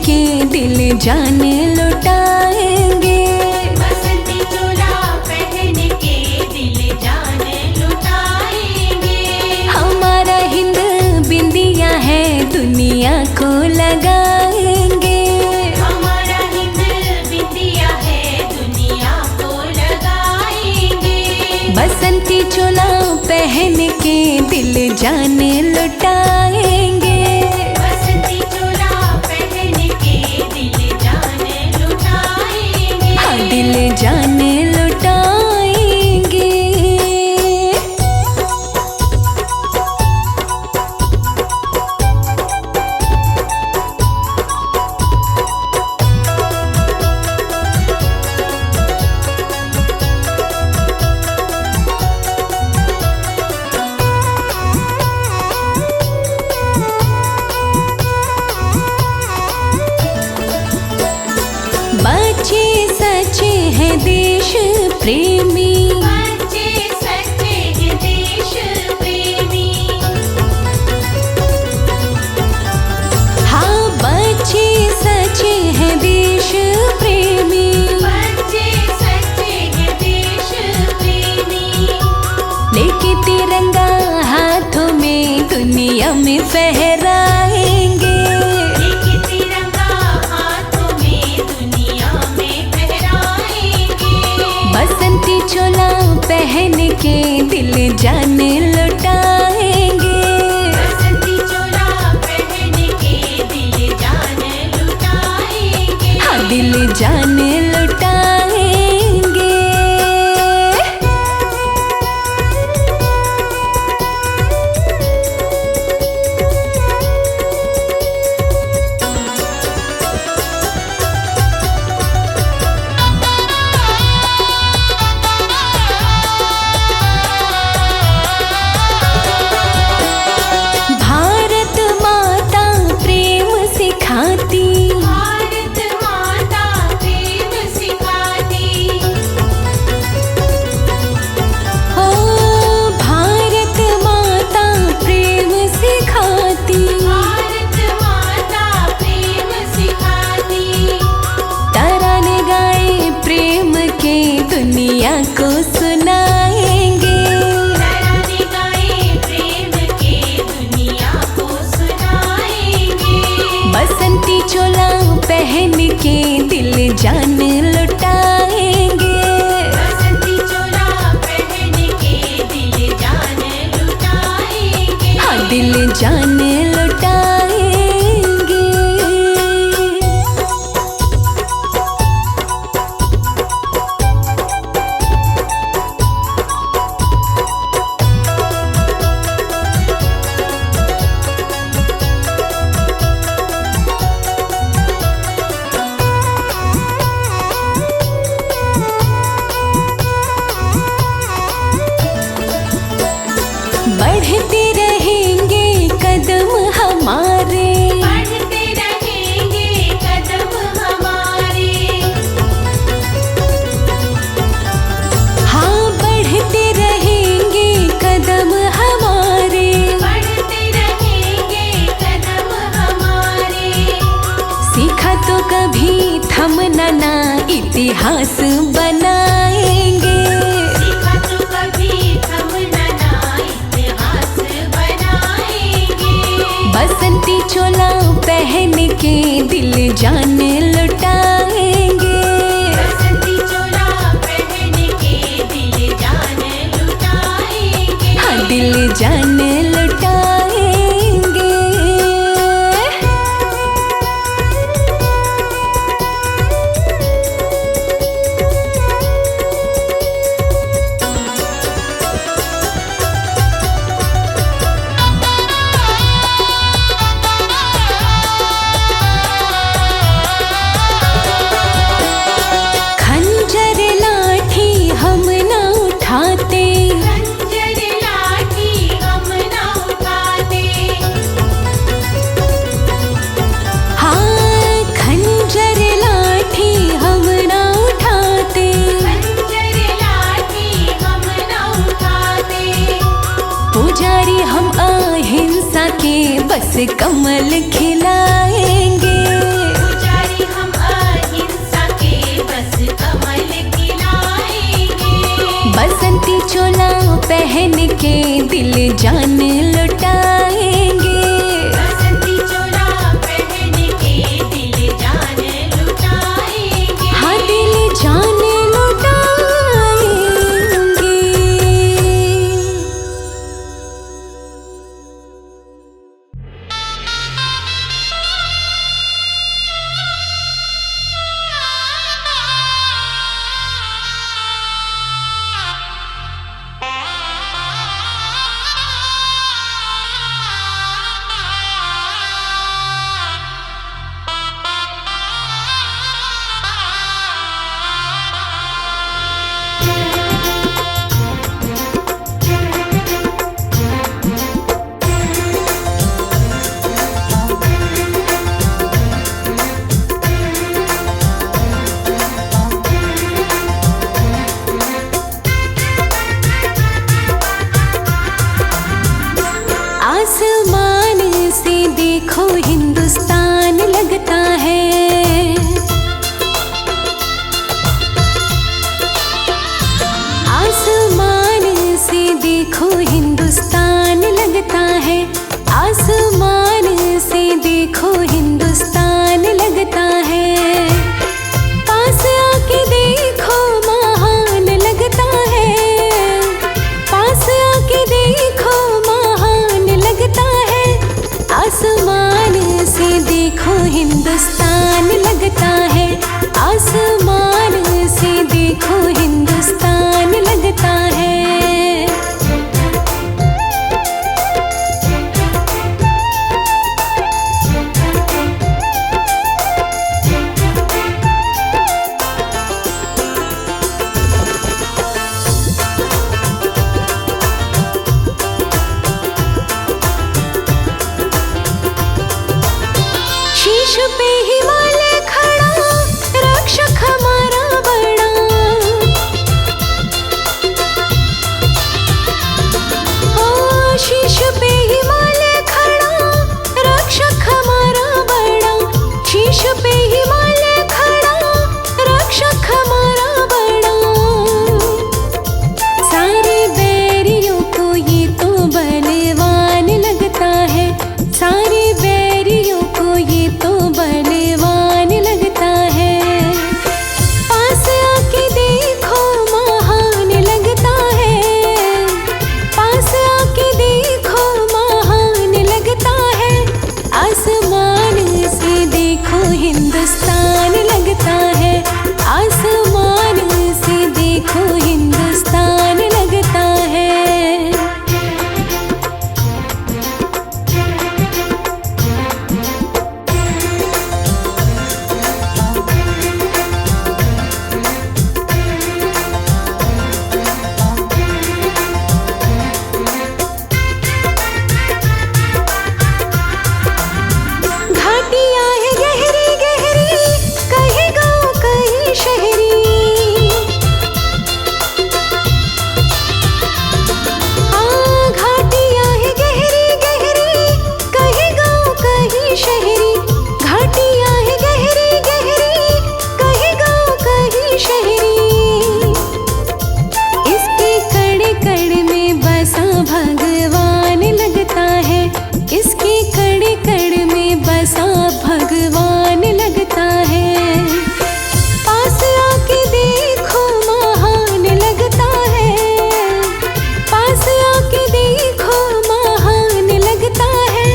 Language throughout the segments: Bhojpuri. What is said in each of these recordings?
के दिल जान लुटाएंगे। बसंती चोला पहन के दिल जान लुटाएंगे। हमारा हिंद बिंदिया है दुनिया को लगाएंगे। हमारा हिंद बिंदिया है दुनिया को लगाएंगे। बसंती चोला पहन के दिल जान लुटाएंगे। बसंती चोला पहन के दिल जान लुटाएंगे। हाँ दिल जान लुटाएंगे। बच्चे सच्चे हैं देश प्रेमी। बच्चे सच्चे हैं देश प्रेमी। हाँ बच्चे सच्चे हैं देश प्रेमी। बच्चे सच्चे हैं देश प्रेमी। लेके तिरंगा हाथों में दुनिया में फहराएंगे। लेके तिरंगा हाथों में दुनिया में फहराएंगे। बसंती चोला पहन के दिल जान लुटाएंगे। बसंती चोला पहन के दिल जान लुटाएंगे। हाँ दिल जान लुटाएंगे। भारत माता प्रेम सिखाती। भारत माता प्रेम सिखाती। ओ भारत माता प्रेम सिखाती। भारत माता प्रेम सिखाती। तराने गाए प्रेम के दुनिया को सुनाएंगे। तराने गाए प्रेम के दुनिया को सुनाएंगे। बसंती चोला पहन के दिल जान लुटाएंगे। बसंती चोला पहन के दिल जान लुटाएंगे। हाँ दिल जान लुटाएंगे। बढ़ते रहेंगे कदम हमारे। बढ़ते रहेंगे कदम हमारे। हाँ बढ़ते रहेंगे कदम हमारे। बढ़ते रहेंगे कदम हमारे। सीखा तो कभी थमना ना इतिहास बनाएंगे। सीखा तो कभी थमना ना इतिहास बनाएंगे। बसंती चोला पहन के दिल जान लुटाएंगे। बसंती चोला पहन के दिल जान लुटाएंगे। हाँ दिल जान लुटाएंगे। खंजर लाठी हम ना उठाते। खंजर लाठी हम ना उठाते। हाँ खंजर लाठी हम ना उठाते। खंजर लाठी हम ना उठाते। पुजारी हम अहिंसा के बस कमल खिलाएंगे। पहन के दिल जान लुटाएंगे। बसंती चोला पहन के दिल जान लुटाएंगे। हाँ दिल जान लुटाएंगे। आसमान से देखो हिंदुस्तान लगता है। आसमान से देखो हिंदुस्तान लगता है। आसमान से देखो हिंदुस्तान लगता है। पास आके देखो महान लगता है। पास आके देखो महान लगता है। आसमान से देखो हिंदुस्तान लगता है। आसमान से देखो हिंदुस्तान लगता है। शीश पे हिमालय खड़ा, रक्षक हमारा बड़ा। ओ शीश पे हिमालय खड़ा, रक्षक हमारा बड़ा। शीश पे हिमालय खड़ा, रक्षक हमारा बड़ा। सारे बैरियों को ये तो बलवान लगता है। सारे बैरियों को ये तो बलवान लगता है। पास आके देखो महान लगता है। पास आके देखो महान लगता है। आसमान से देखो हिंदुस्तान लगता है। आसमान से देखो हिंदुस्तान लगता है। घाटियाँ है गहरी गहरी, कहीं गाँव कहीं शहरी। हाँ घाटियाँ है गहरी गहरी, कहीं गाँव कहीं शहरी। घाटियाँ है गहरी गहरी, कहीं गाँव कहीं शहरी। इसके कड़ कड़ में बसा भगवान लगता है। इसके कड़ कड़ में बसा भगवान लगता है। पास आके देखो महान लगता है। पास आके देखो महान लगता है।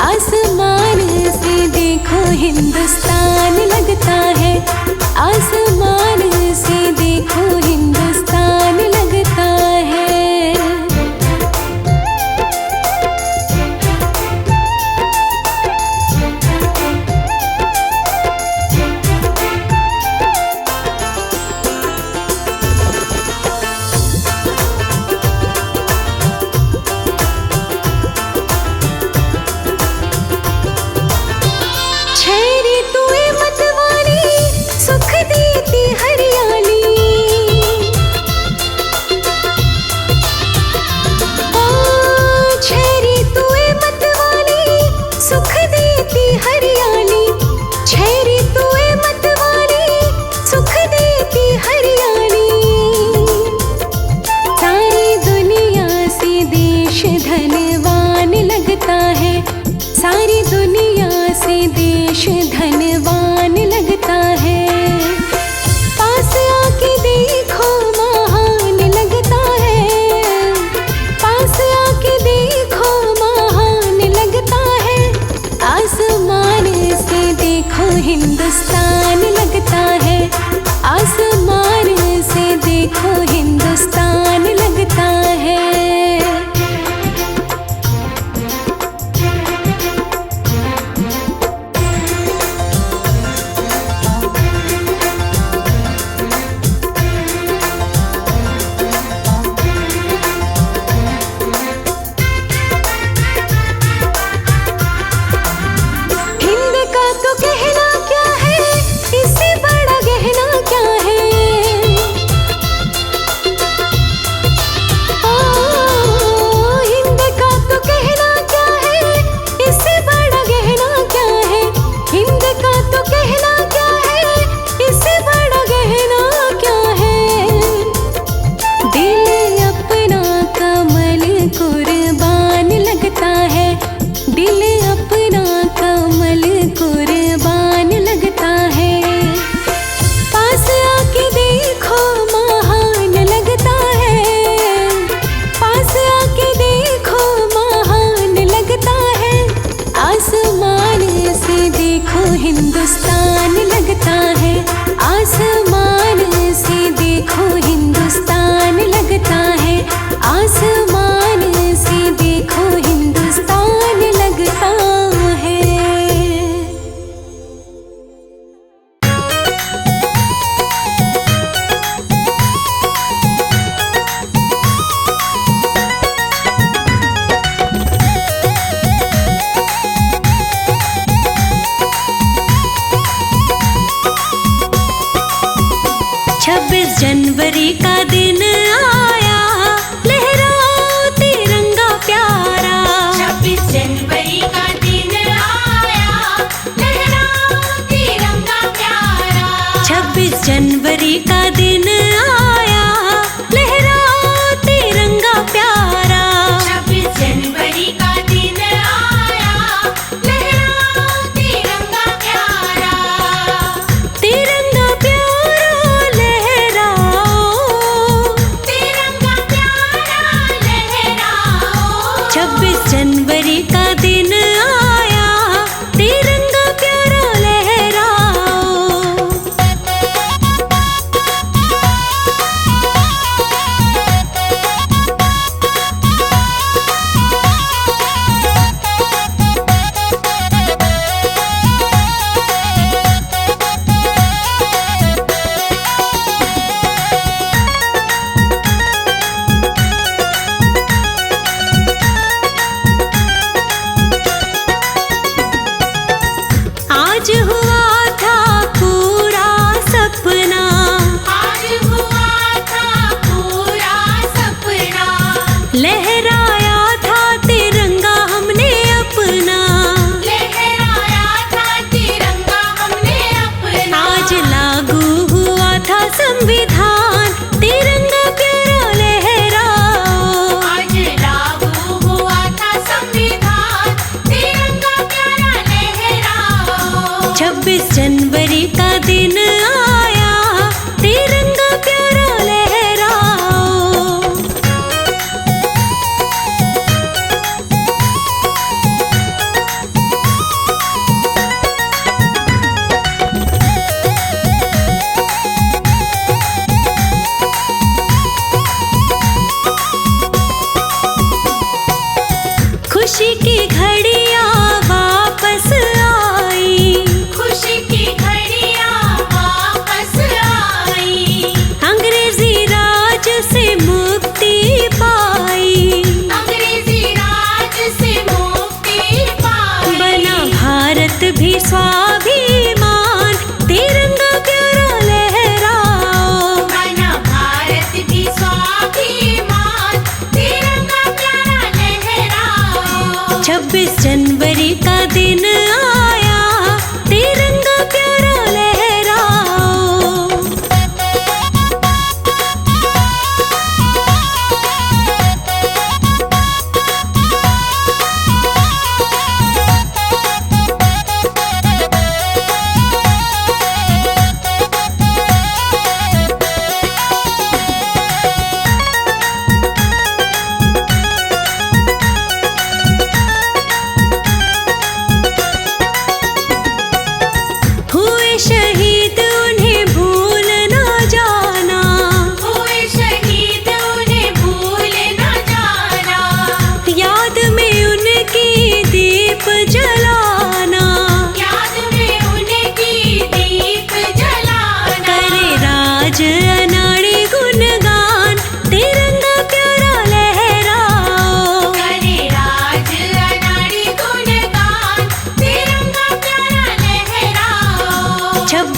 आसमान से देखो हिंदुस्तान लगता है। आसमान से देखो हिंदुस्तान लगता है। छैरी तुए मतवाली, सुख देती हरियाली। छैरी तुए मतवाली, सुख देती हरियाली। छैरी तुए मतवाली, सुख देती हरियाली। सारी दुनिया सारी दुनिया से देश धनवान लगता है। पास आके देखो महान लगता है, पास आके देखो महान लगता है। आसमान से देखो हिंदुस्तान लगता है, आसमान से देखो हिंदुस्तान लगता है। हिंद का तो कहना क्या है, इससे बड़ा गहना क्या है। हिंद का तो कहना क्या है, इससे बड़ा गहना क्या है। हिंद का तो कहना क्या है, इससे बड़ा गहना क्या है। दिल अपना कमल कुर्बान लगता है, दिल अपना कमल कुर्बान लगता है। पास आके देखो महान लगता है, पास आके देखो महान लगता है। आसमान से देखो हिंदुस्तान लगता है, आसमान से देखो हिंदुस्तान लगता है, आसमान से देखो हिंदुस्तान लगता है। जनवरी का दिन आया, लहराओ तिरंगा प्यारा। 26 जनवरी का दिन आया, लहराओ तिरंगा प्यारा। 26 जनवरी का दिन आया, लहराओ तिरंगा प्यारा। 26 जनवरी का दिन आया, लहराओ तिरंगा प्यारा। तिरंगा प्यारा लहराओ, तिरंगा प्यारा लहराओ। 26 जनवरी का दिन आया, तिरंगा प्यारा लहराओ। आज हुआ था पूरा सपना, आज हुआ था पूरा सपना। लहराया था तिरंगा हमने अपना। लहराया था तिरंगा हमने अपना। आज लागू हुआ था संविधान, तिरंगा प्यारा लहराओ। आज लागू हुआ था संविधान, तिरंगा प्यारा लहराओ। 26 जनवरी का दिन आया, तिरंगा प्यारा लहराओ। खुशी की घड़ियां वापस आई, खुशी की घड़ियां वापस आई। अंग्रेजी राज से मुक्ति पाई। अंग्रेजी राज से मुक्ति पाई। बना भारत भी स्वाभिमान, तिरंगा प्यारा लहराओ। बना भारत भी स्वाभिमान, तिरंगा प्यारा लहराओ। 26 जनवरी का दिन आया, तिरंगा प्यारा लहराओ।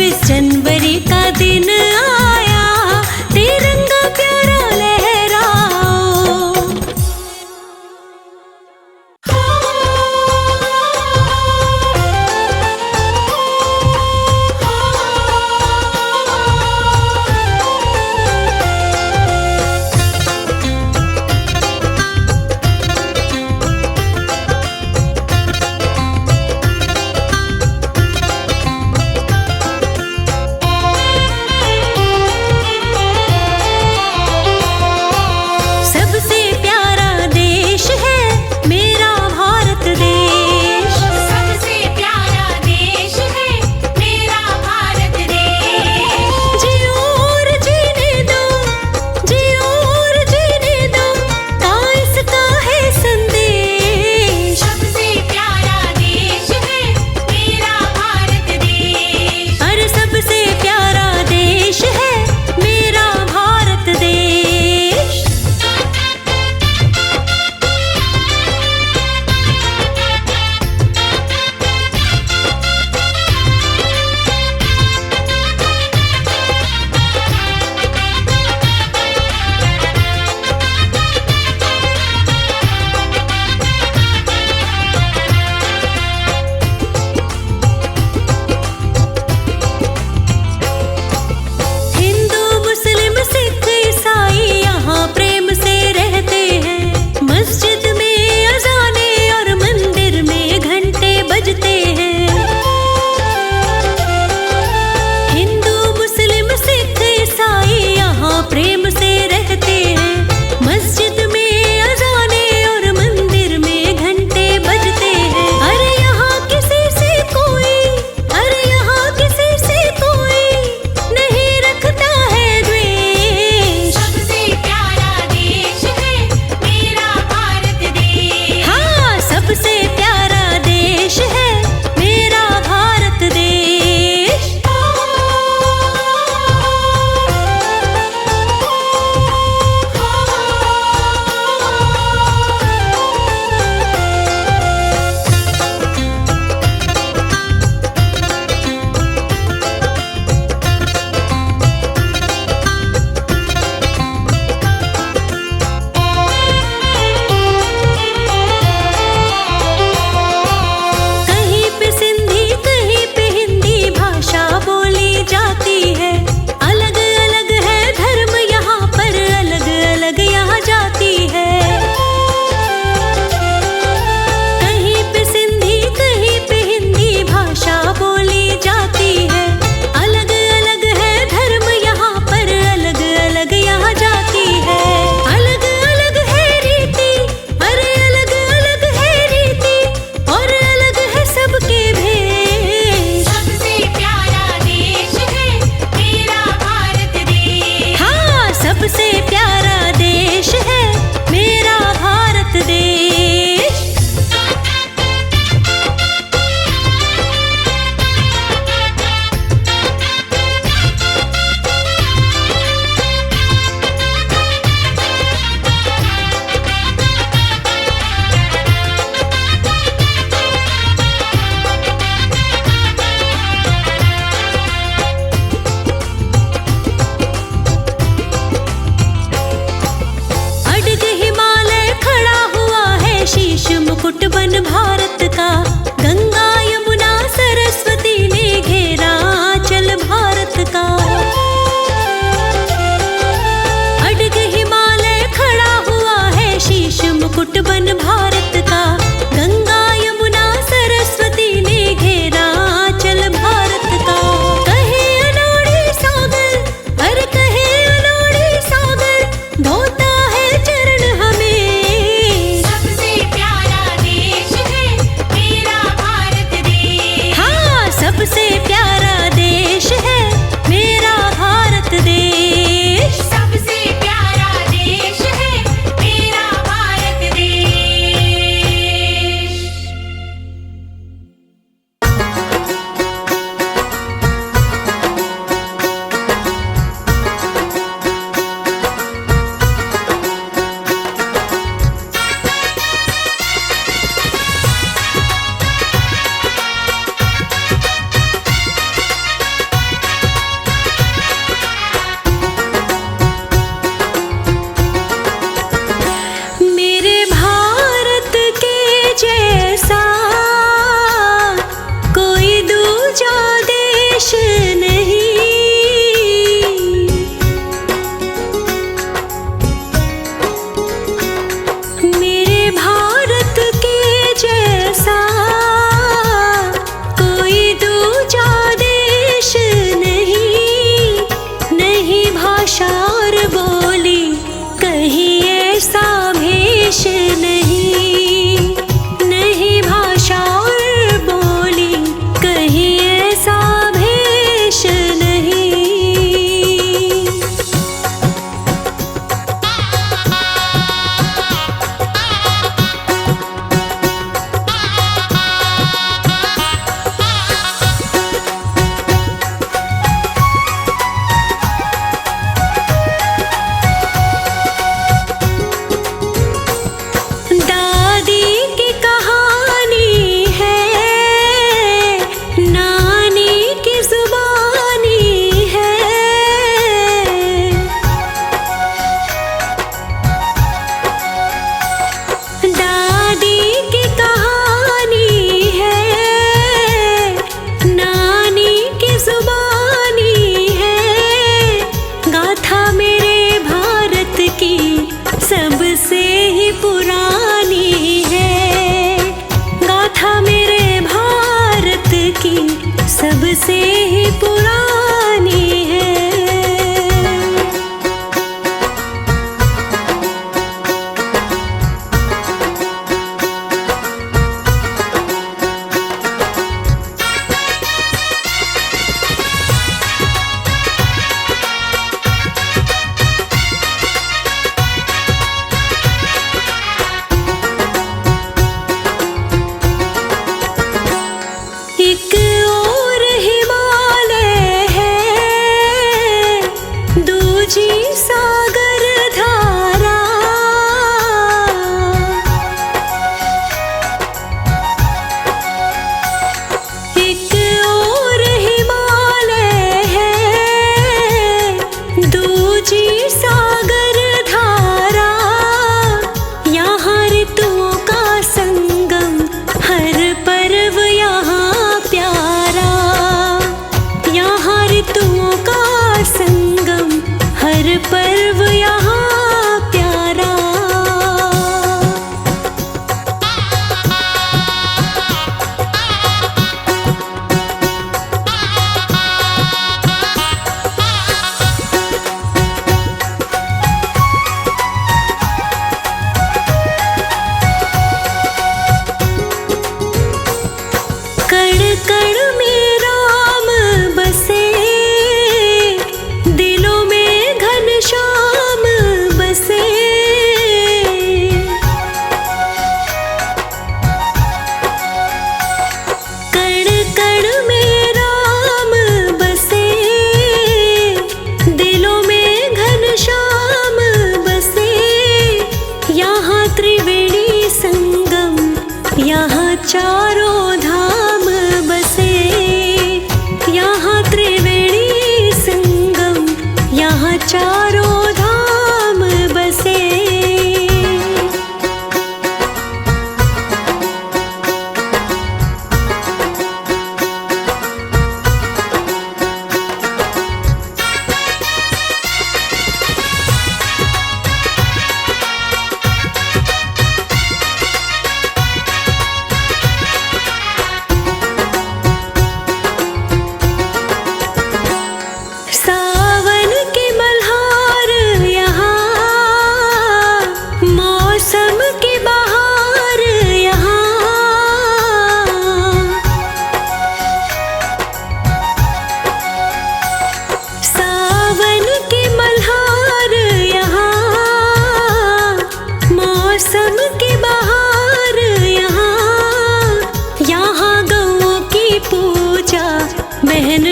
26 जनवरी का दिन आया, तिरंगा प्यारा लहराओ।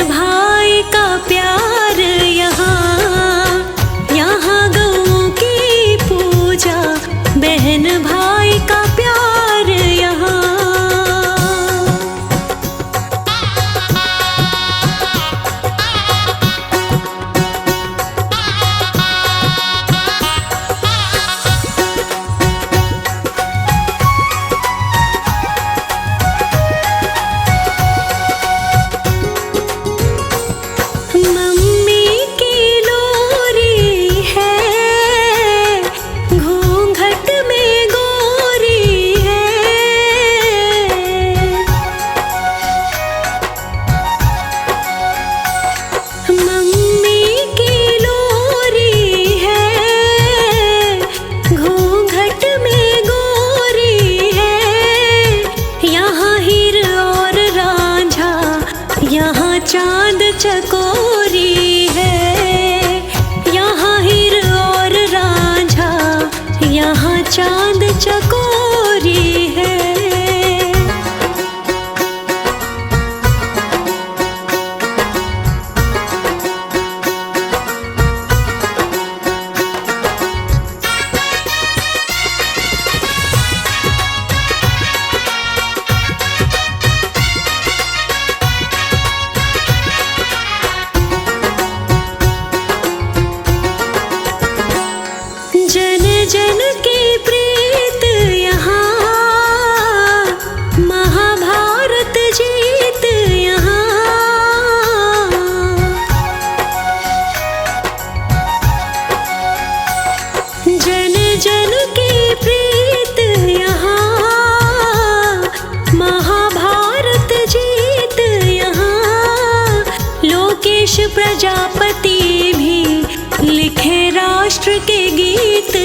भाई का प्यार यहाँ गऊ की पूजा, बहन भाई का प्यार यहाँ। मम्मी की लोरी है, घूंघट में गोरी है। मम्मी की लोरी है, घूंघट में गोरी है। यहाँ हीर और रांझा, यहाँ चांद चकोरी है। यहाँ हीर और रांझा, यहाँ चांद चकोरी है। जन जन की प्रीत यहाँ, महाभारत जीत यहाँ। जन जन की प्रीत यहाँ, महाभारत जीत यहाँ। लोकेश प्रजापति भी लिखे राष्ट्र के गीत